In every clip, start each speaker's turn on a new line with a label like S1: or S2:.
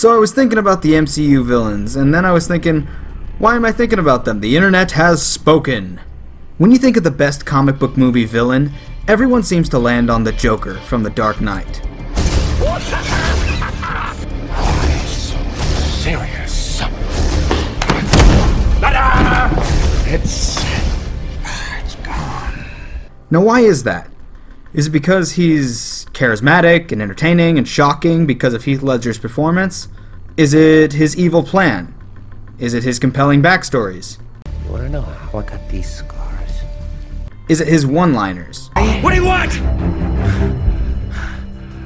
S1: So I was thinking about the MCU villains, and then I was thinking, why am I thinking about them? The internet has spoken. When you think of the best comic book movie villain, everyone seems to land on the Joker from The Dark Knight.
S2: So serious. It's gone.
S1: Now why is that? Is it because he's charismatic and entertaining and shocking because of Heath Ledger's performance? Is it his evil plan? Is it his compelling backstories?
S2: You wanna know how I got these scars?
S1: Is it his one-liners?
S2: What do you want?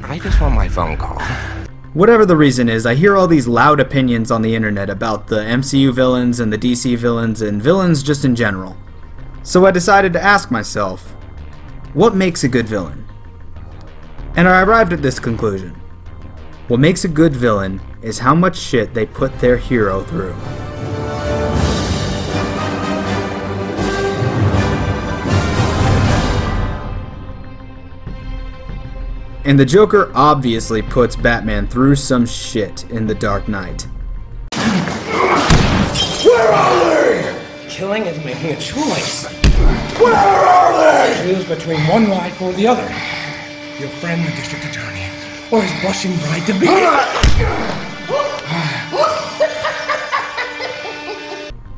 S2: I just want my phone call.
S1: Whatever the reason is, I hear all these loud opinions on the internet about the MCU villains and the DC villains and villains just in general. So I decided to ask myself, what makes a good villain? And I arrived at this conclusion. What makes a good villain is how much shit they put their hero through. And the Joker obviously puts Batman through some shit in The Dark Knight.
S2: Where are they? Killing is making a choice. Where are they? Choose between one life or the other. Your friend, the district attorney, or his blushing bride-to-be.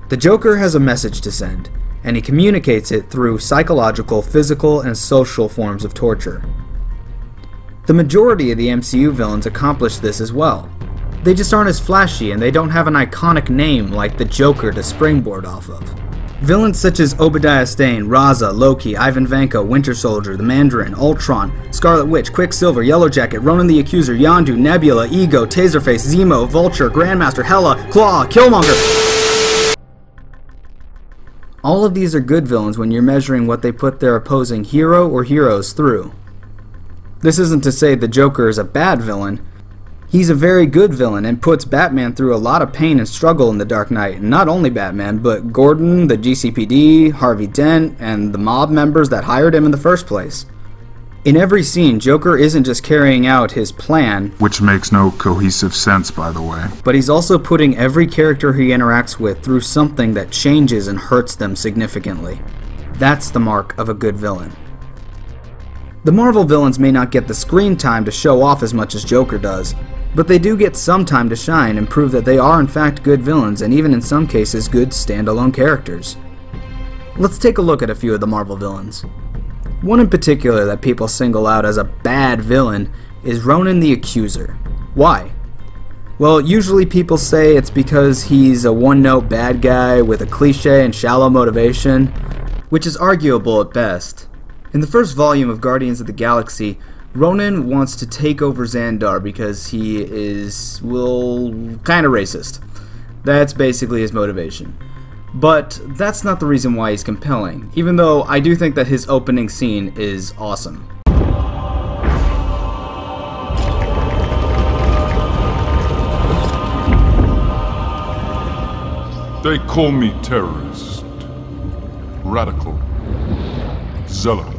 S1: The Joker has a message to send, and he communicates it through psychological, physical, and social forms of torture. The majority of the MCU villains accomplish this as well. They just aren't as flashy, and they don't have an iconic name like the Joker to springboard off of. Villains such as Obadiah Stane, Raza, Loki, Ivan Vanko, Winter Soldier, the Mandarin, Ultron, Scarlet Witch, Quicksilver, Yellowjacket, Ronan the Accuser, Yondu, Nebula, Ego, Taserface, Zemo, Vulture, Grandmaster, Hela, Claw, Killmonger. All of these are good villains when you're measuring what they put their opposing hero or heroes through. This isn't to say the Joker is a bad villain. He's a very good villain and puts Batman through a lot of pain and struggle in The Dark Knight. And not only Batman, but Gordon, the GCPD, Harvey Dent, and the mob members that hired him in the first place. In every scene, Joker isn't just carrying out his plan,
S3: which makes no cohesive sense, by the way,
S1: but he's also putting every character he interacts with through something that changes and hurts them significantly. That's the mark of a good villain. The Marvel villains may not get the screen time to show off as much as Joker does, but they do get some time to shine and prove that they are in fact good villains and even in some cases good standalone characters. Let's take a look at a few of the Marvel villains. One in particular that people single out as a bad villain is Ronan the Accuser. Why? Well, usually people say it's because he's a one-note bad guy with a cliche and shallow motivation, which is arguable at best. In the first volume of Guardians of the Galaxy, Ronan wants to take over Xandar because he is, well, kinda racist. That's basically his motivation. But that's not the reason why he's compelling, even though I do think that his opening scene is awesome.
S3: they call me terrorist, radical, zealot,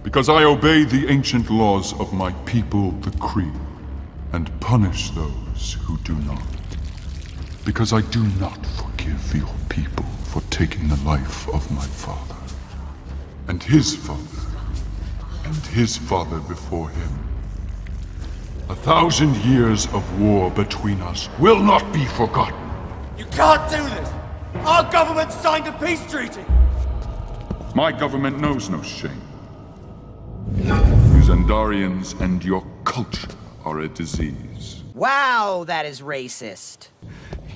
S3: because I obey the ancient laws of my people, the Kree, and punish those who do not. Because I do not forgive your people for taking the life of my father, and his father, and his father before him. 1,000 years of war between us will not be forgotten.
S4: You can't do this! Our government signed a peace treaty!
S3: My government knows no shame. You Xandarians and your culture are a disease.
S5: Wow, that is racist.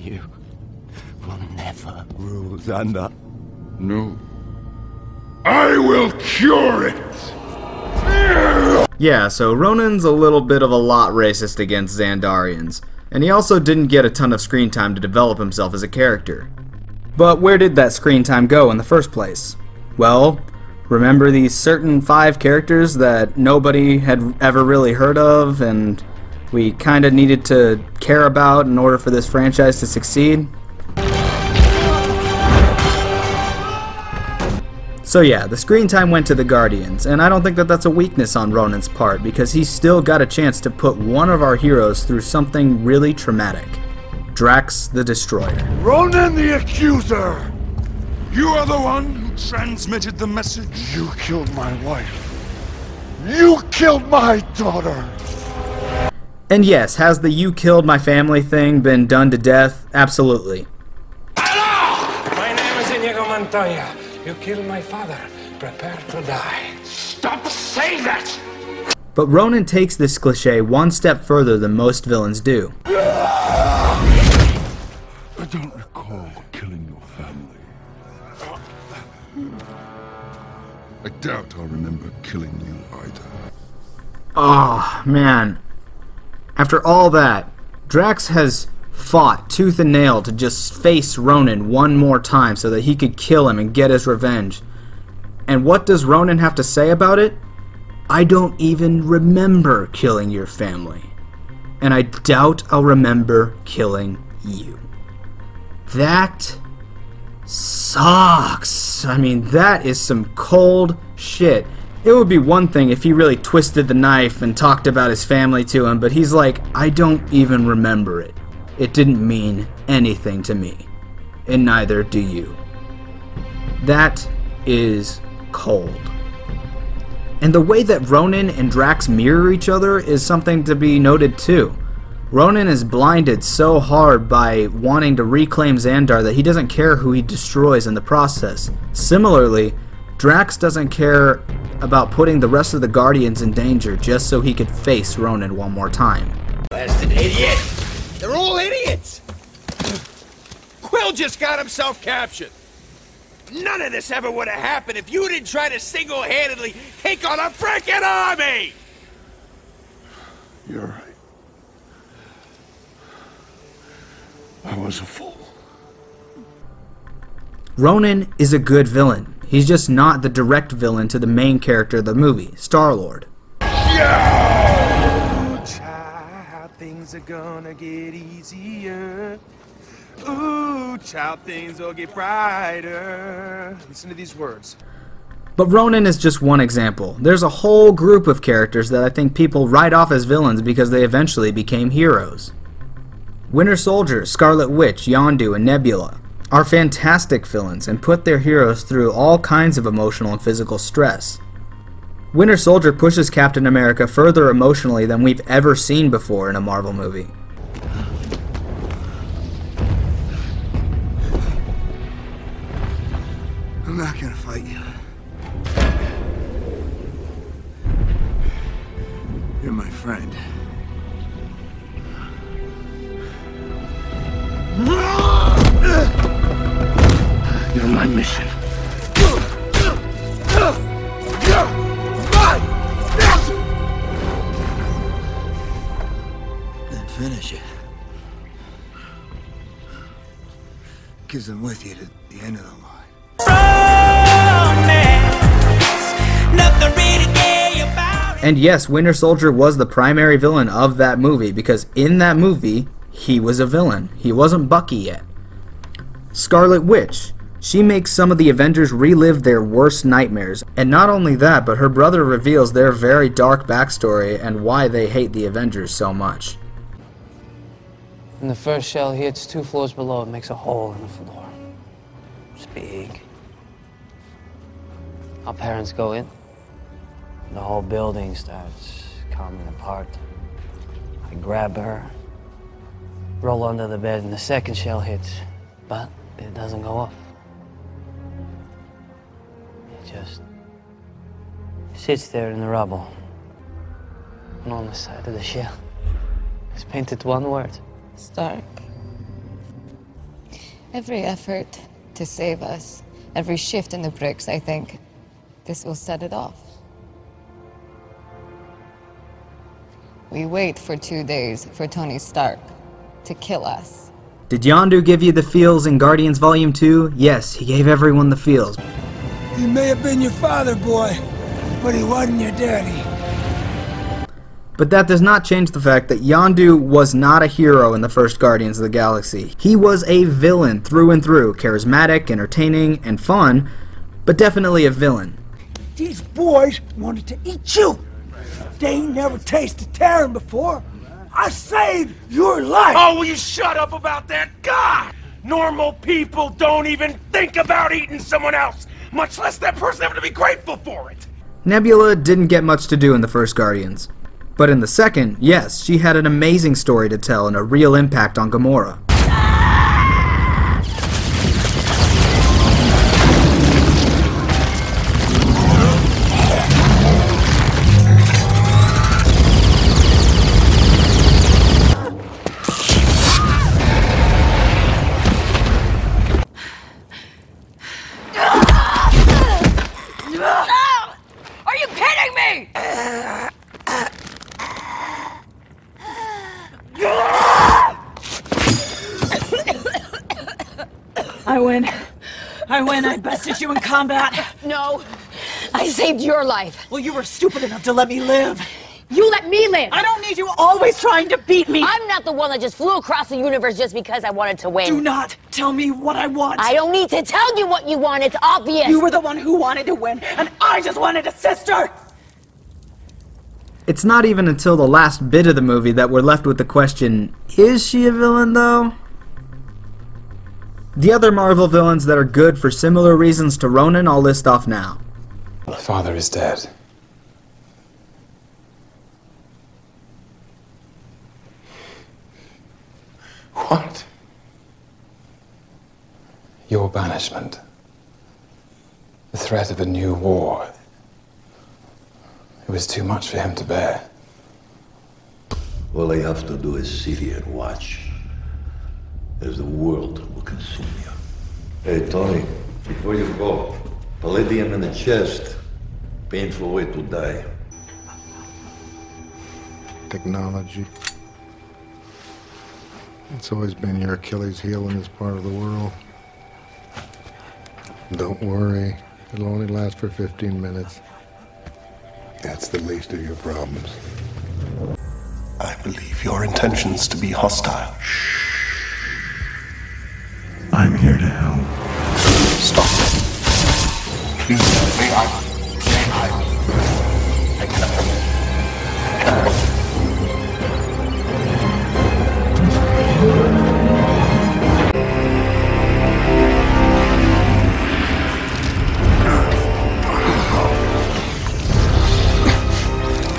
S2: You will never rule Xandar.
S3: No. I will cure it!
S1: Yeah, so Ronan's a little bit of a lot racist against Xandarians, and he also didn't get a ton of screen time to develop himself as a character. But where did that screen time go in the first place? Well, remember these certain 5 characters that nobody had ever really heard of and we kinda needed to care about in order for this franchise to succeed? So yeah, the screen time went to the Guardians, and I don't think that that's a weakness on Ronan's part, because he still got a chance to put one of our heroes through something really traumatic. Drax the Destroyer.
S3: Ronan the Accuser! You are the one who transmitted the message? You killed my wife. You killed my daughter!
S1: And yes, has the "you killed my family" thing been done to death? Absolutely.
S2: Hello! My name is Inigo Montoya. You killed my father. Prepare to die.
S3: Stop saying that!
S1: But Ronan takes this cliché one step further than most villains do.
S3: I don't recall killing your family. I doubt I'll remember killing you either.
S1: Oh, man. After all that, Drax has fought tooth and nail to just face Ronan one more time so that he could kill him and get his revenge. And what does Ronan have to say about it? I don't even remember killing your family. And I doubt I'll remember killing you. That sucks. I mean, that is some cold shit. It would be one thing if he really twisted the knife and talked about his family to him, but he's like, I don't even remember it. It didn't mean anything to me. And neither do you. That is cold. And the way that Ronan and Drax mirror each other is something to be noted too. Ronan is blinded so hard by wanting to reclaim Xandar that he doesn't care who he destroys in the process. Similarly, Drax doesn't care about putting the rest of the Guardians in danger just so he could face Ronan one more time.
S4: Blasted idiot! They're all idiots! Quill just got himself captured. None of this ever would have happened if you didn't try to single-handedly take on a frickin' army!
S3: You're right. I was a fool.
S1: Ronan is a good villain. He's just not the direct villain to the main character of the movie, Star-Lord.
S4: Yeah! Ooh, child, things are gonna get easier. Ooh, child, things will get brighter. Listen to these words.
S1: But Ronan is just one example. There's a whole group of characters that I think people write off as villains because they eventually became heroes. Winter Soldier, Scarlet Witch, Yondu, and Nebula are fantastic villains and put their heroes through all kinds of emotional and physical stress. Winter Soldier pushes Captain America further emotionally than we've ever seen before in a Marvel movie.
S6: I'm not gonna fight you. You're my friend. You're my mission. Then finish it. Because I'm with you to the end of the line.
S1: And yes, Winter Soldier was the primary villain of that movie because in that movie, he was a villain. He wasn't Bucky yet. Scarlet Witch. She makes some of the Avengers relive their worst nightmares. And not only that, but her brother reveals their very dark backstory and why they hate the Avengers so much.
S7: When the first shell hits 2 floors below, it makes a hole in the floor. It's big. Our parents go in. The whole building starts coming apart. I grab her, roll under the bed, and the second shell hits, but it doesn't go off. It just sits there in the rubble. And on the side of the shell is painted one word.
S8: Stark. Every effort to save us, every shift in the bricks, I think this will set it off. We wait for 2 days for Tony Stark to kill us.
S1: Did Yondu give you the feels in Guardians Volume 2? Yes, he gave everyone the feels.
S4: He may have been your father, boy, but he wasn't your daddy.
S1: But that does not change the fact that Yondu was not a hero in the first Guardians of the Galaxy. He was a villain through and through, charismatic, entertaining, and fun, but definitely a villain.
S2: These boys wanted to eat you. They ain't never tasted Terran before. I saved your life!
S4: Oh, will you shut up about that? God! Normal people don't even think about eating someone else, much less that person having to be grateful for it!
S1: Nebula didn't get much to do in the first Guardians. But in the second, yes, she had an amazing story to tell and a real impact on Gamora.
S9: I win. I bested you in combat.
S10: No, I saved your life.
S9: Well, you were stupid enough to let me live.
S10: You let me live.
S9: I don't need you always trying to beat me.
S10: I'm not the one that just flew across the universe just because I wanted to win.
S9: Do not tell me what I want.
S10: I don't need to tell you what you want. It's obvious.
S9: You were the one who wanted to win, and I just wanted a sister.
S1: It's not even until the last bit of the movie that we're left with the question, is she a villain though? The other Marvel villains that are good for similar reasons to Ronan I'll list off now.
S11: Father is dead. What? Your banishment. The threat of a new war. It was too much for him to bear.
S12: All I have to do is sit here and watch as the world will consume you. Hey, Tony, before you go, palladium in the chest. Painful way to die.
S13: Technology. It's always been your Achilles heel in this part of the world. Don't worry, it'll only last for 15 minutes. That's the least of your problems.
S14: I believe your intentions to be hostile.
S15: I'm here to help.
S14: Stop. May I?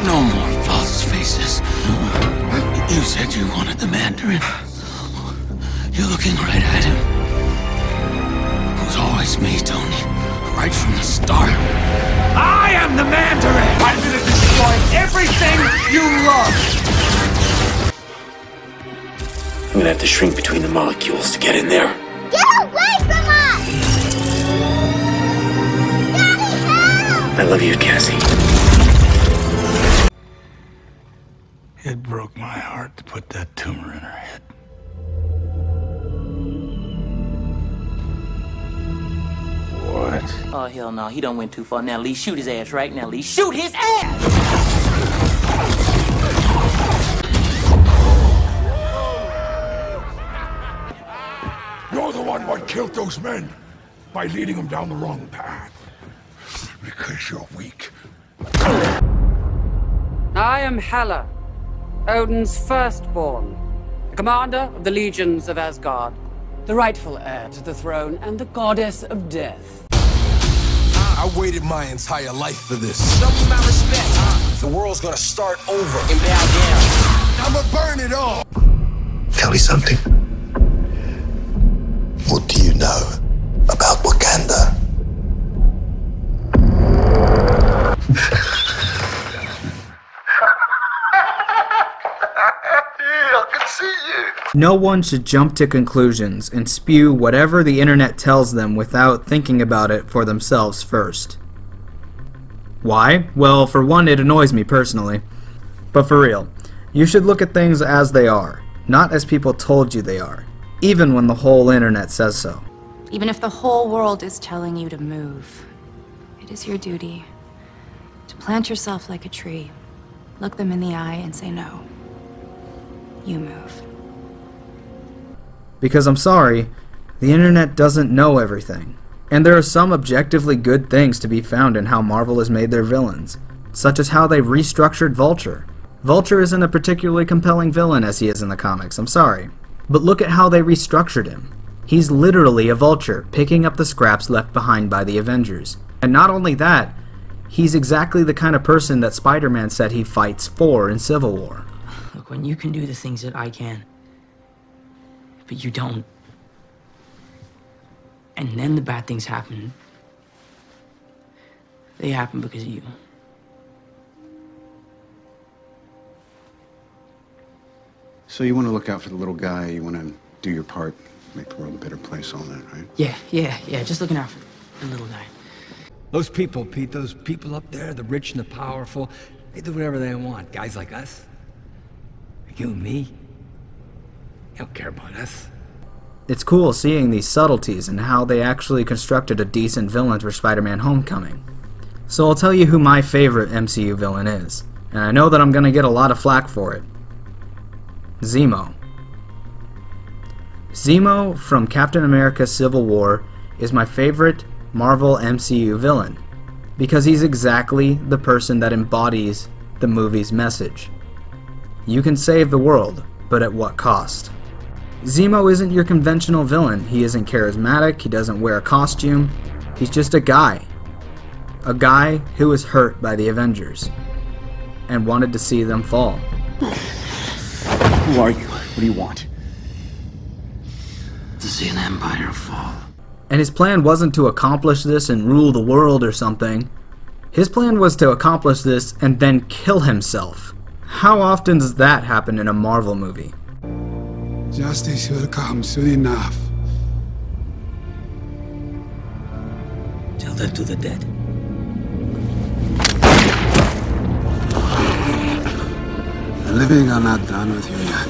S16: No more false faces. You said you wanted the Mandarin. You're looking right at him. It was always me, Tony. Right from the start.
S4: I am the Mandarin! I'm gonna destroy everything you love!
S16: I'm gonna have to shrink between the molecules to get in there.
S17: Get away from us! Daddy, help!
S16: I love you, Cassie.
S15: It broke my heart to put that tumor in her head.
S16: What?
S18: Oh, hell no. He done went too far. Now, Lee, shoot his ass right now, Lee. Shoot his ass!
S15: You're the one what killed those men by leading them down the wrong path. Because you're weak.
S19: I am Hela, Odin's firstborn, the commander of the legions of Asgard, the rightful heir to the throne and the goddess of death.
S20: I waited my entire life for this. Show me my respect. The world's gonna start over and bow down. I'ma burn it all.
S6: Tell me something. What do you know about Wakanda?
S12: I can see you.
S1: No one should jump to conclusions and spew whatever the internet tells them without thinking about it for themselves first. Why? Well, for one, it annoys me personally. But for real, you should look at things as they are, not as people told you they are, even when the whole internet says so.
S21: Even if the whole world is telling you to move, it is your duty to plant yourself like a tree, look them in the eye and say no. You move.
S1: Because I'm sorry, the internet doesn't know everything. And there are some objectively good things to be found in how Marvel has made their villains, such as how they've restructured Vulture. Vulture isn't a particularly compelling villain as he is in the comics, I'm sorry. But look at how they restructured him. He's literally a vulture, picking up the scraps left behind by the Avengers. And not only that, he's exactly the kind of person that Spider-Man said he fights for in Civil War.
S5: Look, when you can do the things that I can, but you don't, and then the bad things happen, they happen because of you.
S22: So you want to look out for the little guy, you want to do your part, make the world a better place, all that, right?
S5: Yeah, just looking out for the little guy.
S2: Those people, Pete, those people up there, the rich and the powerful, they do whatever they want. Guys like us, like you and me, they don't care about us.
S1: It's cool seeing these subtleties and how they actually constructed a decent villain for Spider-Man Homecoming. So I'll tell you who my favorite MCU villain is, and I know that I'm gonna get a lot of flack for it. Zemo. Zemo from Captain America Civil War is my favorite Marvel MCU villain because he's exactly the person that embodies the movie's message. You can save the world, but at what cost? Zemo isn't your conventional villain. He isn't charismatic, he doesn't wear a costume, he's just a guy. A guy who was hurt by the Avengers and wanted to see them fall.
S16: Who are you? What do you want? To see an empire fall.
S1: And his plan wasn't to accomplish this and rule the world or something. His plan was to accomplish this and then kill himself. How often does that happen in a Marvel movie?
S13: Justice will come soon enough.
S16: Tell that to the dead.
S13: The living are not done with you yet.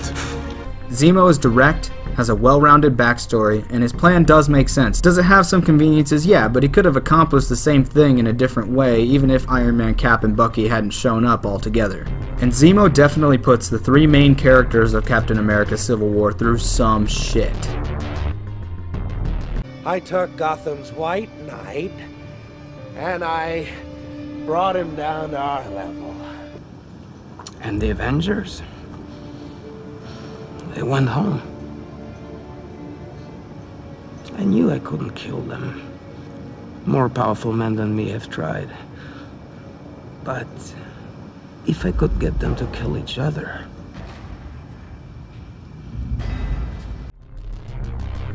S1: Zemo is direct, has a well-rounded backstory, and his plan does make sense. Does it have some conveniences? Yeah, but he could have accomplished the same thing in a different way even if Iron Man, Cap, and Bucky hadn't shown up altogether. And Zemo definitely puts the three main characters of Captain America Civil War through some shit.
S4: I took Gotham's White Knight, and I brought him down to our level.
S5: And the Avengers? They went home. I knew I couldn't kill them. More powerful men than me have tried. But if I could get them to kill each other...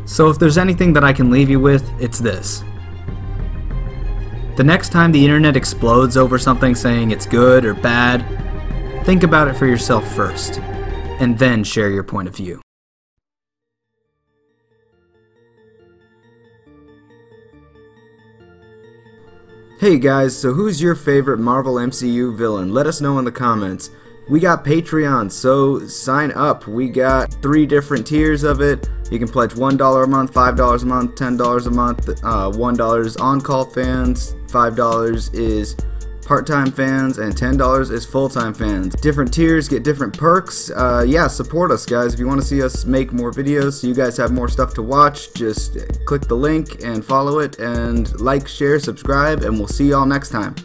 S1: So if there's anything that I can leave you with, it's this. The next time the internet explodes over something saying it's good or bad, think about it for yourself first, and then share your point of view. Hey guys, so who's your favorite Marvel MCU villain? Let us know in the comments. We got Patreon, so sign up. We got 3 different tiers of it. You can pledge $1 a month, $5 a month, $10 a month. $1 is on-call fans, $5 is part-time fans, and $10 is full-time fans. Different tiers get different perks. Yeah, support us guys. If you want to see us make more videos so you guys have more stuff to watch, just click the link and follow it, and like, share, subscribe, and we'll see y'all next time.